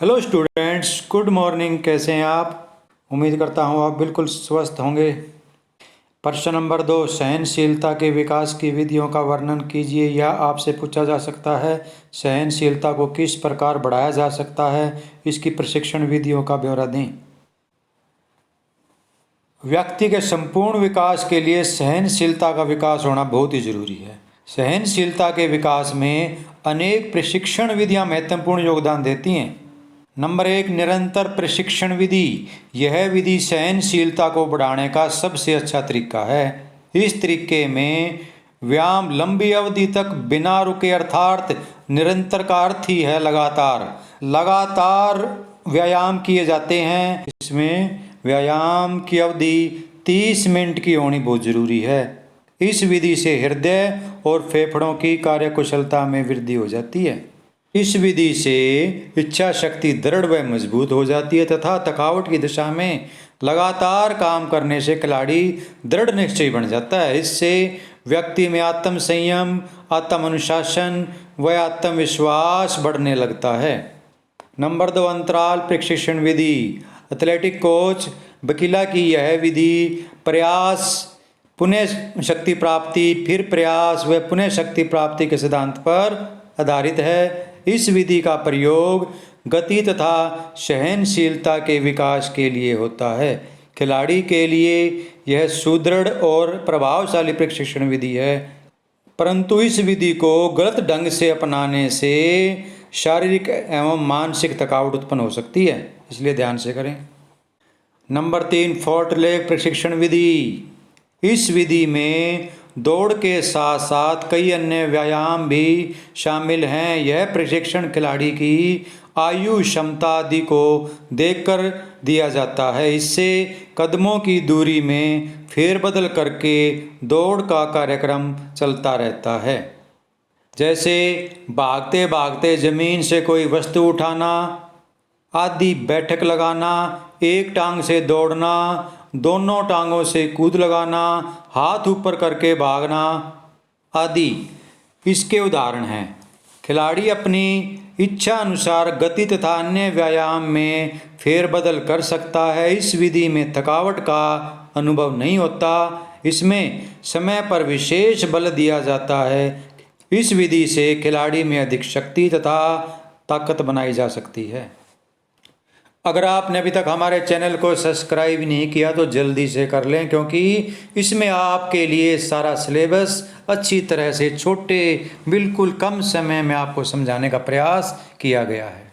Hello students, good morning. कैसे हैं आप? उम्मीद करता हूँ आप बिल्कुल स्वस्थ होंगे। प्रश्न नंबर 2, सहनशीलता के विकास की विधियों का वर्णन कीजिए। यह आपसे पूछा जा सकता है, सहनशीलता को किस प्रकार बढ़ाया जा सकता है, इसकी प्रशिक्षण विधियों का ब्यौरा दें। व्यक्ति के संपूर्ण विकास के लिए सहनशीलता का विकास होना बहुत ही जरूरी है। सहनशीलता के विकास में अनेक प्रशिक्षण विधियां महत्वपूर्ण योगदान देती हैं। नंबर 1, निरंतर प्रशिक्षण विधि। यह विधि सहनशीलता को बढ़ाने का सबसे अच्छा तरीका है। इस तरीके में व्यायाम लंबी अवधि तक बिना रुके, अर्थात निरंतर का अर्थ ही है लगातार व्यायाम किए जाते हैं। इसमें व्यायाम की अवधि 30 मिनट की होनी बहुत जरूरी है। इस विधि से हृदय और फेफड़ों की कार्यकुशलता में वृद्धि हो जाती है। इस विधि से इच्छा शक्ति दृढ़ व मजबूत हो जाती है तथा थकावट की दिशा में लगातार काम करने से खिलाड़ी दृढ़ निश्चयी बन जाता है। इससे व्यक्ति में आत्म संयम, आत्म अनुशासन व आत्मविश्वास बढ़ने लगता है। नंबर 2, अंतराल प्रशिक्षण विधि। एथलेटिक कोच बकीला की यह विधि प्रयास, पुनः शक्ति प्राप्ति, फिर प्रयास व पुनः शक्ति प्राप्ति के सिद्धांत पर आधारित है। इस विधि का प्रयोग गति तथा सहनशीलता के विकास के लिए होता है। खिलाड़ी के लिए यह सुदृढ़ और प्रभावशाली प्रशिक्षण विधि है, परंतु इस विधि को गलत ढंग से अपनाने से शारीरिक एवं मानसिक थकावट उत्पन्न हो सकती है, इसलिए ध्यान से करें। नंबर 3, फोर्ट लेग प्रशिक्षण विधि। इस विधि में दौड़ के साथ साथ कई अन्य व्यायाम भी शामिल हैं। यह प्रशिक्षण खिलाड़ी की आयु, क्षमता आदि को देखकर दिया जाता है। इससे कदमों की दूरी में फेरबदल करके दौड़ का कार्यक्रम चलता रहता है। जैसे भागते भागते जमीन से कोई वस्तु उठाना आदि, बैठक लगाना, एक टांग से दौड़ना, दोनों टांगों से कूद लगाना, हाथ ऊपर करके भागना आदि इसके उदाहरण हैं। खिलाड़ी अपनी इच्छा अनुसार गति तथा अन्य व्यायाम में फेरबदल कर सकता है। इस विधि में थकावट का अनुभव नहीं होता। इसमें समय पर विशेष बल दिया जाता है। इस विधि से खिलाड़ी में अधिक शक्ति तथा ताकत बनाई जा सकती है। अगर आपने अभी तक हमारे चैनल को सब्सक्राइब नहीं किया तो जल्दी से कर लें, क्योंकि इसमें आपके लिए सारा सिलेबस अच्छी तरह से छोटे, बिल्कुल कम समय में आपको समझाने का प्रयास किया गया है।